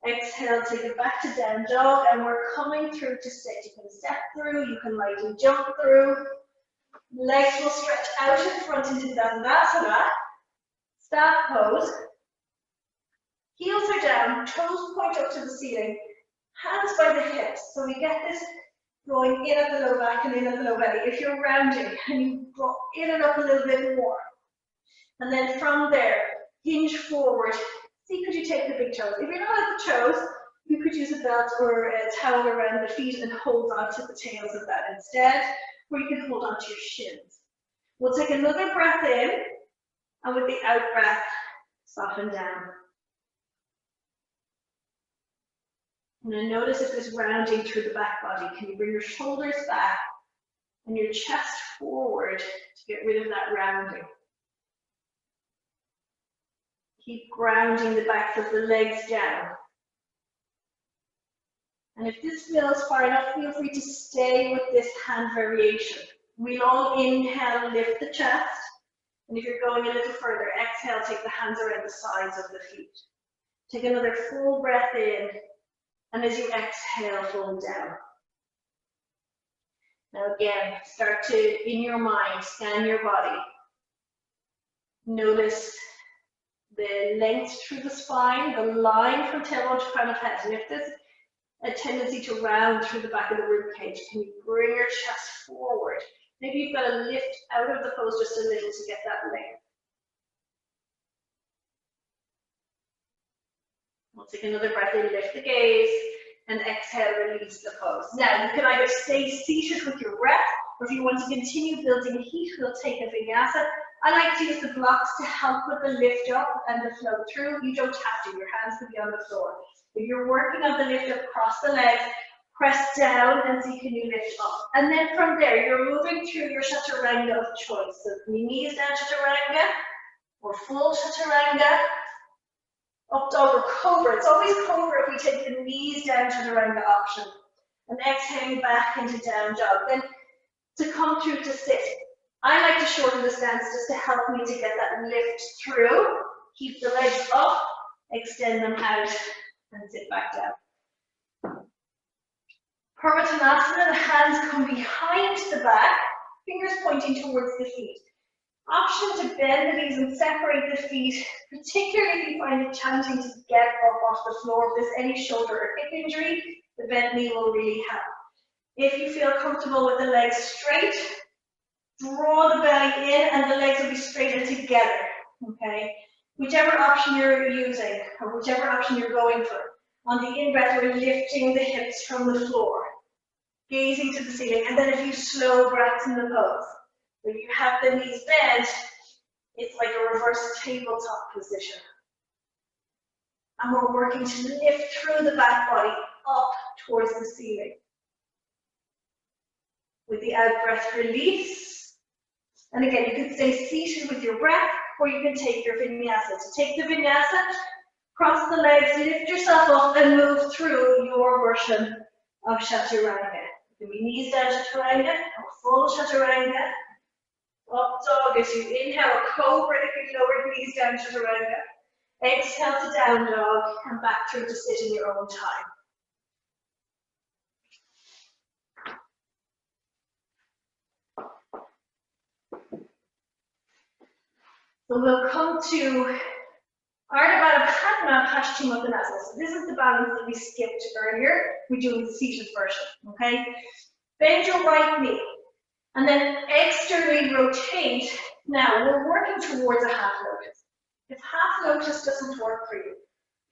Exhale, take it back to down dog, and we're coming through to sit. You can step through, you can lightly jump through. Legs will stretch out in front into Dandasana. Staff pose. Heels are down, toes point up to the ceiling, hands by the hips. So we get this going in at the low back and in at the low belly. If you're rounding, and you draw in and up a little bit more. And then from there, hinge forward. See, could you take the big toes? If you're not at the toes, you could use a belt or a towel around the feet and hold on to the tails of that instead, or you can hold on to your shins. We'll take another breath in, and with the out breath, soften down. And then notice if there's rounding through the back body. Can you bring your shoulders back and your chest forward to get rid of that rounding? Keep grounding the backs of the legs down. And if this feels far enough, feel free to stay with this hand variation. We'll all inhale, lift the chest. And if you're going a little further, exhale, take the hands around the sides of the feet. Take another full breath in. And as you exhale, fold down. Now again, start to, in your mind, scan your body. Notice the length through the spine, the line from tailbone to crown of head. And if there's a tendency to round through the back of the rib cage, can you bring your chest forward? Maybe you've got to lift out of the pose just a little to get that length. We'll take another breath in, lift the gaze, and exhale, release the pose. Now, you can either stay seated with your breath, or if you want to continue building heat, we'll take a Vinyasa. I like to use the blocks to help with the lift up and the flow through. You don't have to, your hands can be on the floor. If you're working on the lift up, cross the legs, press down and see can you lift up. And then from there, you're moving through your Chaturanga of choice. So knees down Chaturanga, or full Chaturanga, up dog or cobra. It's always cobra if we take the knees down Chaturanga option. And exhaling back into down dog. Then to come through to sit. I like to shorten the stance just to help me to get that lift through. Keep the legs up, extend them out, and sit back down. Parvattanasana, the hands come behind the back, fingers pointing towards the feet. Option to bend the knees and separate the feet, particularly if you find it challenging to get up off the floor. If there's any shoulder or hip injury, the bent knee will really help. If you feel comfortable with the legs straight, draw the belly in and the legs will be straighter together, okay? Whichever option you're using, or whichever option you're going for. On the in-breath, we're lifting the hips from the floor, gazing to the ceiling, and then a few slow breaths in the pose. When you have the knees bent, it's like a reverse tabletop position. And we're working to lift through the back body up towards the ceiling. With the out breath, release. And again, you can stay seated with your breath, or you can take your Vinyasa. So take the Vinyasa, cross the legs, lift yourself up, and move through your version of Chaturanga. It can be knees down Chaturanga, or full Chaturanga. Up dog as you inhale, cobra if you lower the knees down Chaturanga. Exhale to down dog, and back through to sit in your own time. So we'll come to Ardha Padma Paschimottanasana. So this is the balance that we skipped earlier. We're doing the seated version, okay? Bend your right knee, and then externally rotate. Now, we're working towards a half lotus. If half lotus doesn't work for you,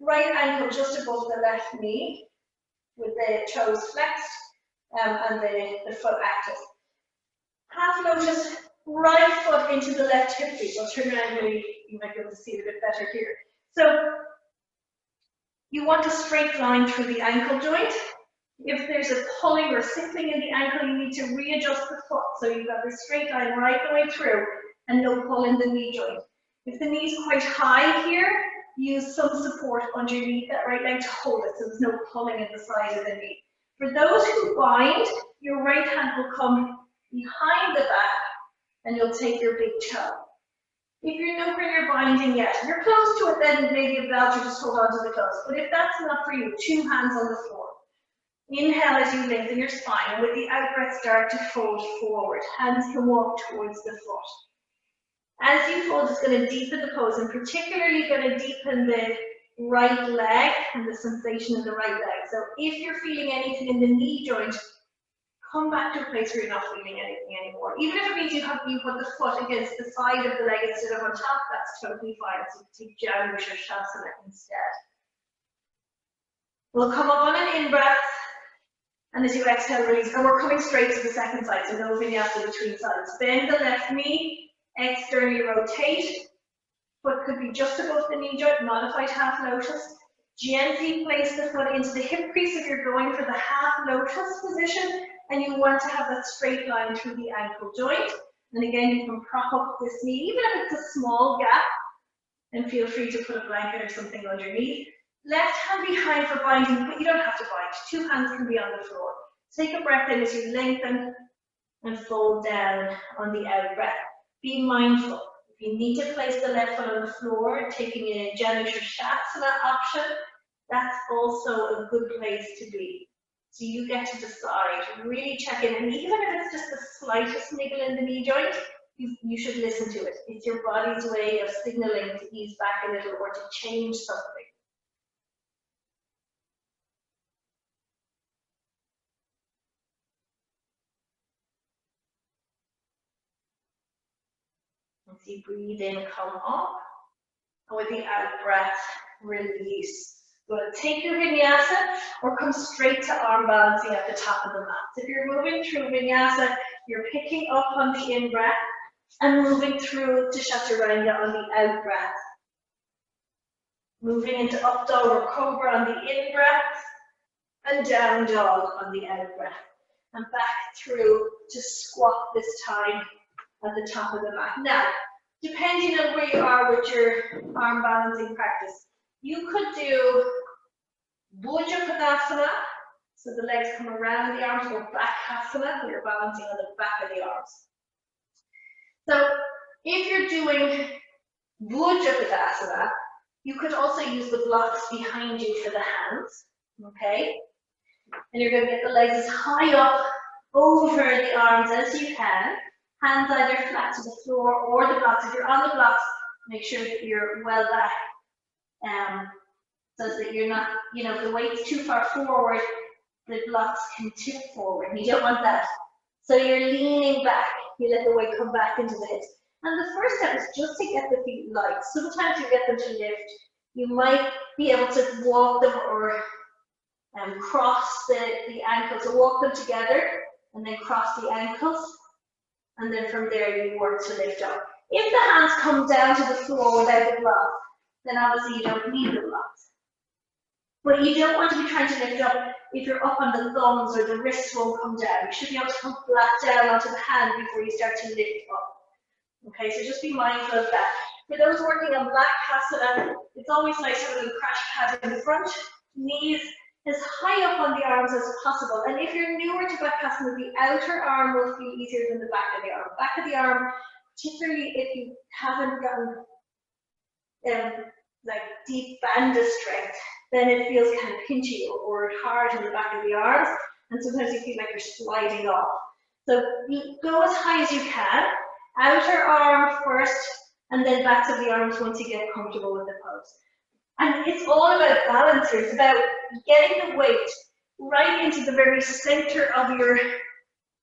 right ankle just above the left knee, with the toes flexed, and the foot active. Half lotus, right foot into the left hip crease. I'll turn around and you might be able to see it a bit better here. So you want a straight line through the ankle joint. If there's a pulling or sickling in the ankle, you need to readjust the foot. So you've got this straight line right the way through and no pull in the knee joint. If the knee's quite high here, use some support underneath that right leg to hold it so there's no pulling in the side of the knee. For those who bind, your right hand will come behind the back and you'll take your big toe. If you know where you're binding yet, you're close to it, then maybe a belt or just hold on to the toes. But if that's not for you, 2 hands on the floor. Inhale as you lengthen your spine, and with the out breath start to fold forward. Hands can walk towards the foot. As you fold, it's going to deepen the pose, and particularly going to deepen the right leg and the sensation in the right leg. So if you're feeling anything in the knee joint, come back to a place where you're not feeling anything anymore. Even if it means you put the foot against the side of the leg instead of on top, that's totally fine. So take Janu Shasana instead. We'll come up on an in-breath, and as you exhale, release. And we're coming straight to the second side, so no vinyasa between sides. Bend the left knee, externally rotate. Foot could be just above the knee joint, modified half lotus. Gently place the foot into the hip crease if you're going for the half lotus position, and you want to have that straight line through the ankle joint. And again, you can prop up this knee, even if it's a small gap, and feel free to put a blanket or something underneath. Left hand behind for binding, but you don't have to bind. 2 hands can be on the floor. Take a breath in as you lengthen and fold down on the out breath. Be mindful. If you need to place the left foot on the floor, taking a Janu Shasana option, that's also a good place to be. So you get to decide, really check in, and even if it's just the slightest niggle in the knee joint, you should listen to it. It's your body's way of signaling to ease back a little or to change something. As you breathe in, come up, and with the out breath, release. Go ahead, take your vinyasa or come straight to arm balancing at the top of the mat. So if you're moving through vinyasa, you're picking up on the in breath and moving through to chaturanga on the out breath. Moving into up dog or cobra on the in breath and down dog on the out breath. And back through to squat this time at the top of the mat. Now, depending on where you are with your arm balancing practice, you could do Bhujapadasana, so the legs come around the arms, or Bakhasana, where you're balancing on the back of the arms. So if you're doing Bhujapadasana, you could also use the blocks behind you for the hands, okay? And you're going to get the legs as high up over the arms as you can. Hands either flat to the floor or the blocks. If you're on the blocks, make sure that you're well back, so that you're not, if the weight's too far forward, the blocks can tip forward. You don't want that. So you're leaning back. You let the weight come back into the hips. And the first step is just to get the feet light. Sometimes you get them to lift. You might be able to walk them or cross the ankles. So walk them together and then cross the ankles. And then from there you work to lift up. If the hands come down to the floor without the block, then obviously you don't need the blocks. But you don't want to be trying to lift up if you're up on the thumbs or the wrists won't come down. You should be able to come flat down onto the hand before you start to lift up. Okay, so just be mindful of that. For those working on Bakhasana, it's always nice to have a little crash pad in the front, knees as high up on the arms as possible. And if you're newer to Bakhasana, the outer arm will feel easier than the back of the arm. Back of the arm, particularly if you haven't gotten like deep bandha strength, then it feels kind of pinchy or hard in the back of the arms, and sometimes you feel like you're sliding off. So you go as high as you can, outer arm first, and then backs of the arms once you get comfortable with the pose. And it's all about balance here. It's about getting the weight right into the very center of your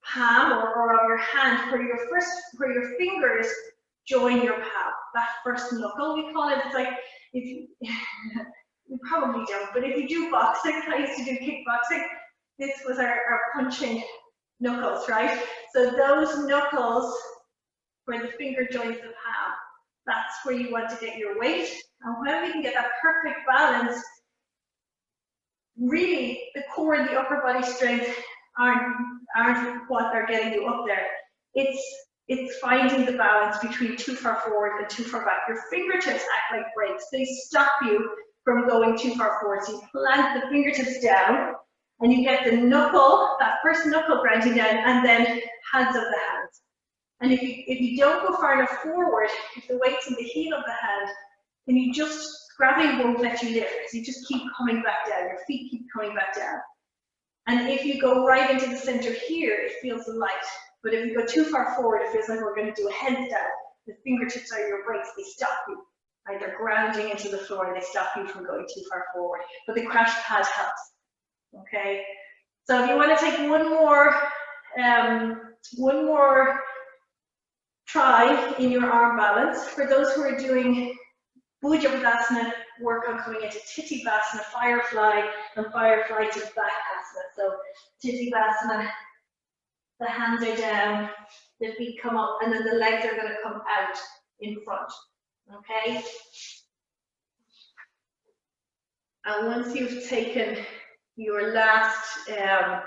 palm or of your hand, where your fingers join your palm. That first knuckle, we call it. It's like, if you, you probably don't, but if you do boxing, I used to do kickboxing, this was our punching knuckles, right? So those knuckles, where the finger joins the palm, that's where you want to get your weight. And when we can get that perfect balance, really the core and the upper body strength aren't what are getting you up there. It's finding the balance between too far forward and too far back. Your fingertips act like brakes. They stop you from going too far forward. So you plant the fingertips down and you get the knuckle, that first knuckle grounding down, and then hands of the hands. And if you don't go far enough forward, if the weight's in the heel of the hand, then you just, gravity won't let you lift, because you just keep coming back down, your feet keep coming back down. And if you go right into the center here, it feels light. But if you go too far forward, it feels like we're going to do a headstand. The fingertips are your brakes, they stop you. Right? They're grounding into the floor and they stop you from going too far forward. But the crash pad helps. Okay? So if you want to take one more try in your arm balance, for those who are doing Bhujangasana, work on coming into Titibhasana, firefly, and firefly to Bakasana. So Titibhasana, the hands are down, the feet come up, and then the legs are going to come out in front. Okay? And once you've taken your last hand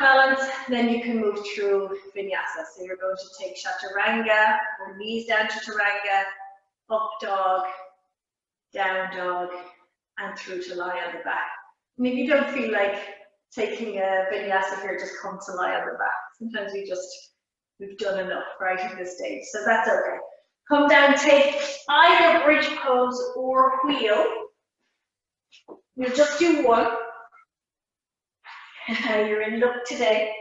balance, then you can move through Vinyasa. So you're going to take Chaturanga, or knees down Chaturanga, up dog, down dog, and through to lie on the back. And if you don't feel like taking a Vinyasa here, just come to lie on the back. Sometimes we've done enough right at this stage, so that's okay. Come down, take either bridge pose or wheel. You'll just do one. You're in luck today.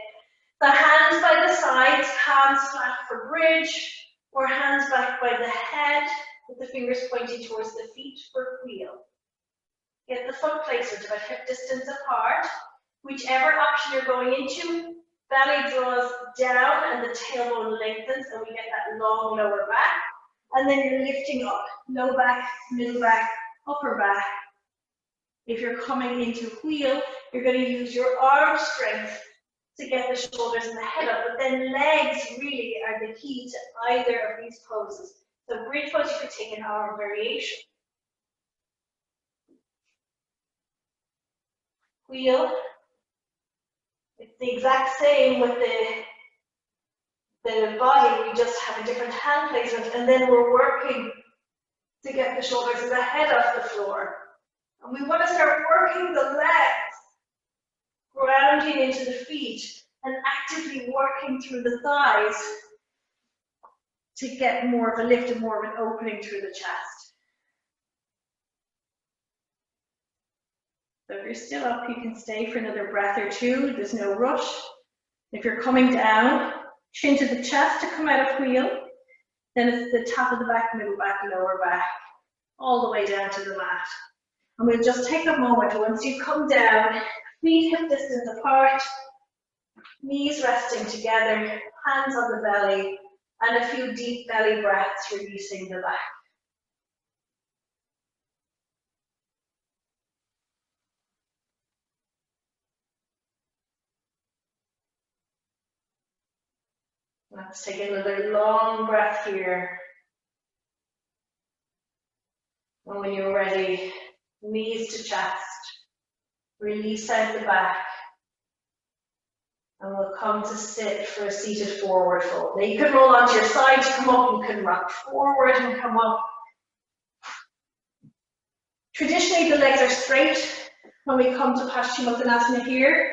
The hands by the sides, palms flat for bridge, or hands back by the head, with the fingers pointing towards the feet for wheel. Get the foot placement about hip distance apart. Whichever option you're going into, belly draws down and the tailbone lengthens, and we get that long lower back. And then you're lifting up, low back, middle back, upper back. If you're coming into wheel, you're going to use your arm strength to get the shoulders and the head up, but then legs really are the key to either of these poses. So bridge pose, you could take an arm variation. Wheel, it's the exact same with the body, we just have a different hand placement, and then we're working to get the shoulders and the head off the floor. And we want to start working the legs, grounding into the feet, and actively working through the thighs to get more of a lift and more of an opening through the chest. So if you're still up, you can stay for another breath or two. There's no rush. If you're coming down, chin to the chest to come out of wheel. Then it's the top of the back, middle back, lower back, all the way down to the mat. And we'll just take a moment once you come down, feet hip distance apart, knees resting together, hands on the belly, and a few deep belly breaths releasing the back. Let's take another long breath here. And when you're ready, knees to chest, release out the back. And we'll come to sit for a seated forward fold. Now you can roll onto your side to come up, you can rock forward and come up. Traditionally, the legs are straight when we come to Paschimottanasana here.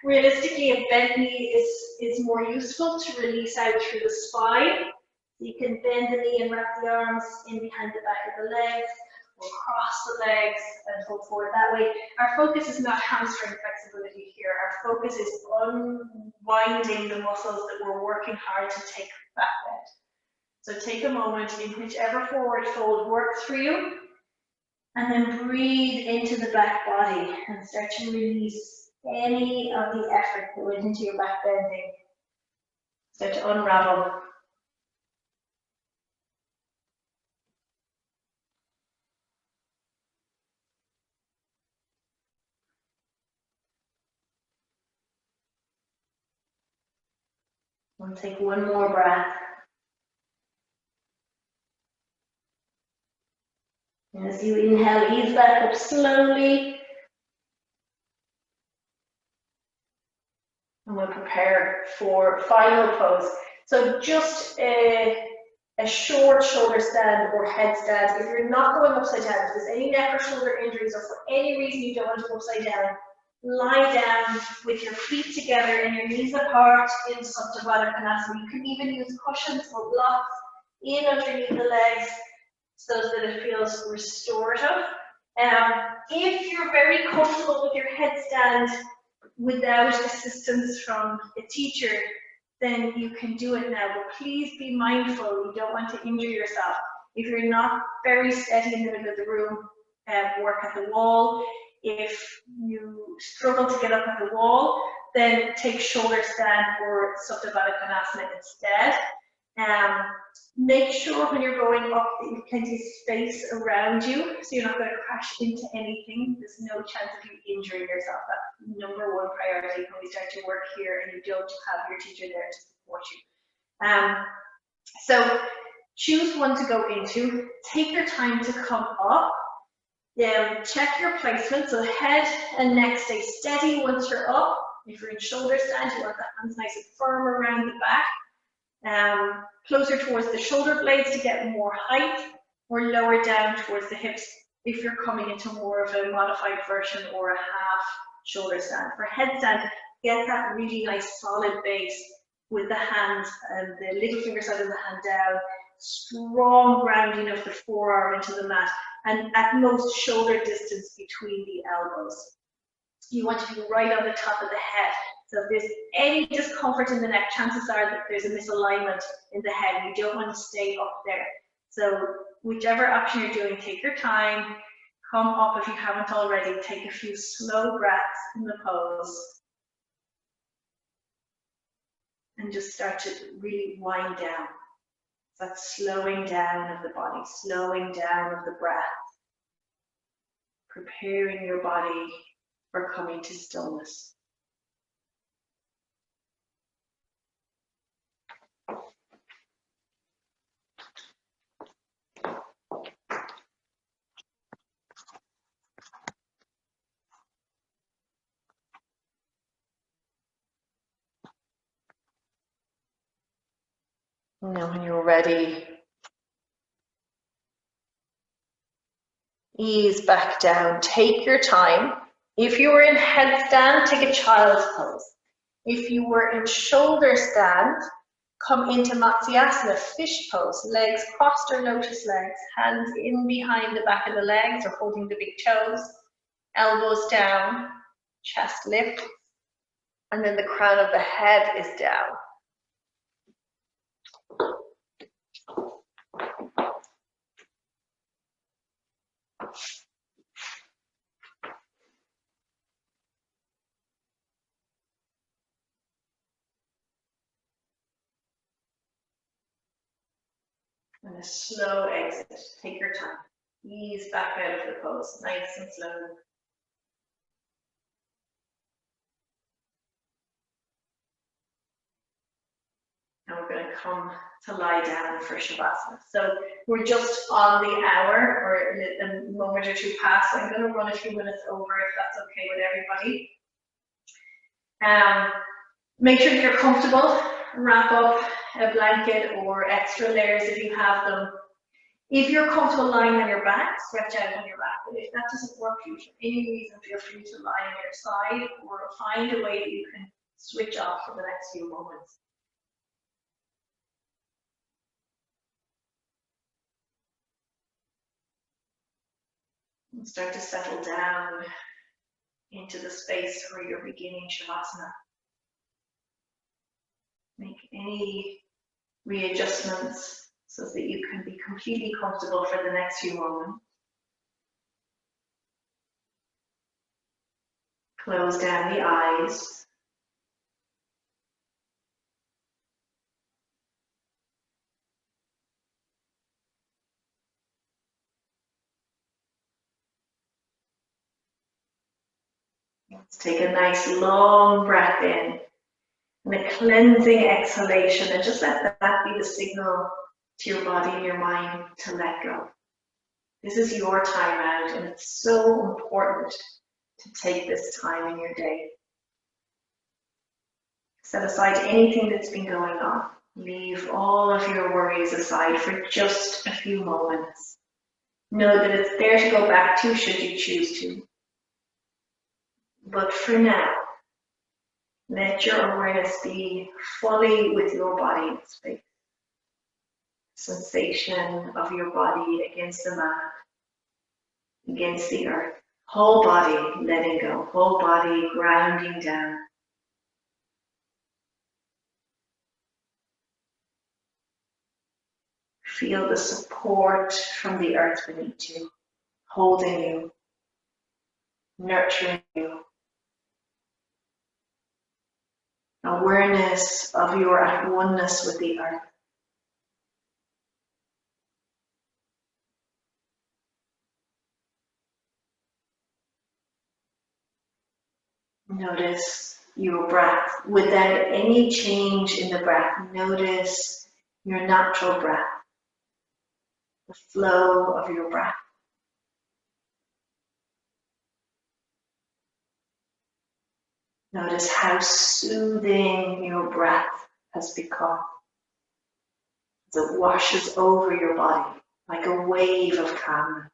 Realistically, a bent knee is more useful to release out through the spine. You can bend the knee and wrap the arms in behind the back of the legs, or cross the legs and go forward that way. Our focus is not hamstring flexibility here. Our focus is unwinding the muscles that we're working hard to take back bend. So take a moment in whichever forward fold works for you, and then breathe into the back body and start to release any of the effort that went into your back bending. Start to unravel. We'll take one more breath. And as you inhale, ease back up slowly. And we'll prepare for final pose. So just a short shoulder stand or headstand. If you're not going upside down, if there's any neck or shoulder injuries, or for any reason you don't want to go upside down, lie down with your feet together and your knees apart in Supta Baddha Konasana. You can even use cushions or blocks in underneath the legs so that it feels restorative. If you're very comfortable with your headstand without assistance from a teacher, then you can do it now, but please be mindful, you don't want to injure yourself. If you're not very steady in the middle of the room, work at the wall. If you struggle to get up at the wall, then take shoulder stand or Supta Baddha Konasana instead. Make sure when you're going up that you have plenty of space around you, so you're not going to crash into anything. There's no chance of you injuring yourself. That's number one priority when we start to work here and you don't have your teacher there to support you. So choose one to go into. Take your time to come up. Check your placement, so head and neck stay steady once you're up. If you're in shoulder stand, you want the hands nice and firm around the back. Closer towards the shoulder blades to get more height, or lower down towards the hips if you're coming into more of a modified version or a half shoulder stand. For headstand, get that really nice solid base with the hands and the little finger side of the hand down, strong grounding of the forearm into the mat, and at most shoulder distance between the elbows. You want to be right on the top of the head. So if there's any discomfort in the neck, chances are that there's a misalignment in the head. You don't want to stay up there. So whichever option you're doing, take your time, come up if you haven't already, take a few slow breaths in the pose. And just start to really wind down. That slowing down of the body, slowing down of the breath. Preparing your body for coming to stillness. Now when you're ready, ease back down, take your time. If you were in headstand, take a child's pose. If you were in shoulder stand, come into Matsyasana, fish pose, legs crossed or lotus legs, hands in behind the back of the legs or holding the big toes, elbows down, chest lifts, and then the crown of the head is down. And a slow exit. Take your time. Ease back out of the pose, nice and slow. And we're going to come to lie down for Shavasana. So we're just on the hour, or a moment or two past. So I'm going to run a few minutes over if that's okay with everybody. Make sure that you're comfortable. Wrap up a blanket or extra layers if you have them. If you're comfortable lying on your back, stretch out on your back. But if that doesn't work for you for any reason, feel free to lie on your side or find a way that you can switch off for the next few moments. And start to settle down into the space where you're beginning Shavasana. Make any readjustments so that you can be completely comfortable for the next few moments. Close down the eyes. Let's take a nice long breath in and a cleansing exhalation, and just let that be the signal to your body and your mind to let go. This is your time out, and it's so important to take this time in your day. Set aside anything that's been going on. Leave all of your worries aside for just a few moments. Know that it's there to go back to should you choose to. But for now, let your awareness be fully with your body in space. Sensation of your body against the mat, against the earth. Whole body letting go, whole body grounding down. Feel the support from the earth beneath you, holding you, nurturing you. Awareness of your at oneness with the earth. Notice your breath. Without any change in the breath, notice your natural breath, the flow of your breath. Notice how soothing your breath has become as it washes over your body like a wave of calmness.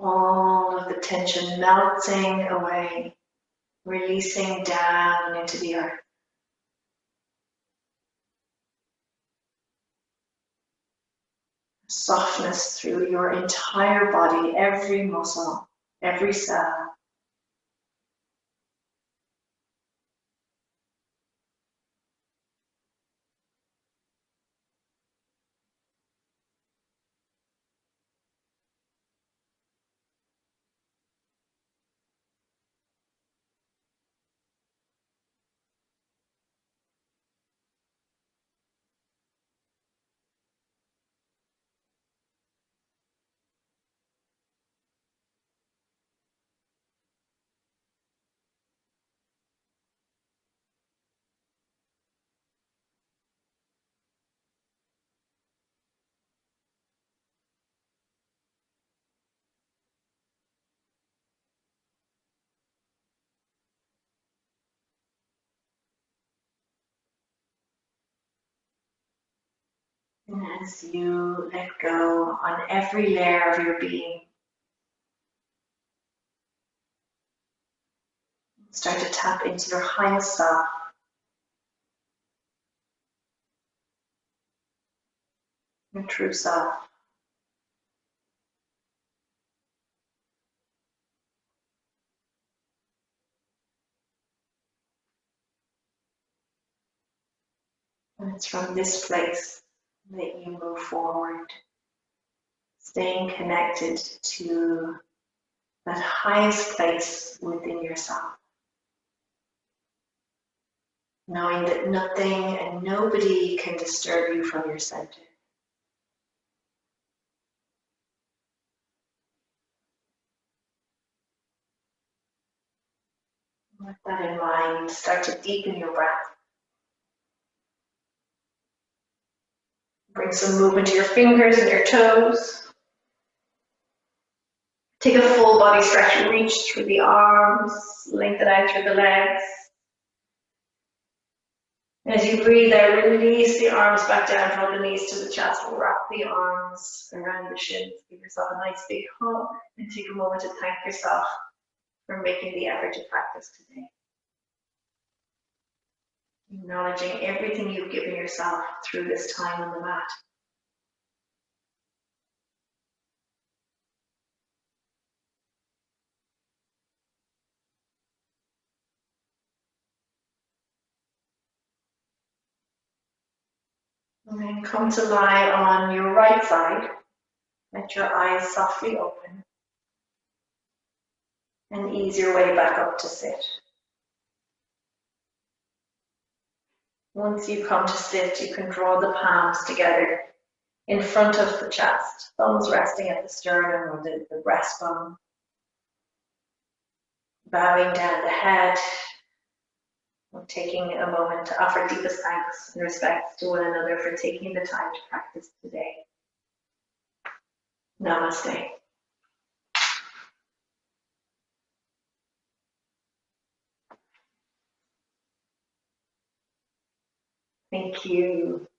All of the tension melting away, releasing down into the earth. Softness through your entire body, every muscle, every cell. And as you let go on every layer of your being, start to tap into your highest self. Your true self. And it's from this place that you move forward, staying connected to that highest place within yourself. Knowing that nothing and nobody can disturb you from your center. With that in mind, start to deepen your breath. Bring some movement to your fingers and your toes. Take a full body stretch, reach through the arms, lengthen out through the legs. As you breathe out, release the arms back down, draw the knees to the chest, wrap the arms around the shins. Give yourself a nice big hug and take a moment to thank yourself for making the effort to practice today. Acknowledging everything you've given yourself through this time on the mat. And then come to lie on your right side. Let your eyes softly open. And ease your way back up to sit. Once you come to sit, you can draw the palms together in front of the chest, thumbs resting at the sternum or the breastbone. Bowing down the head, and taking a moment to offer deepest thanks and respect to one another for taking the time to practice today. Namaste. Thank you.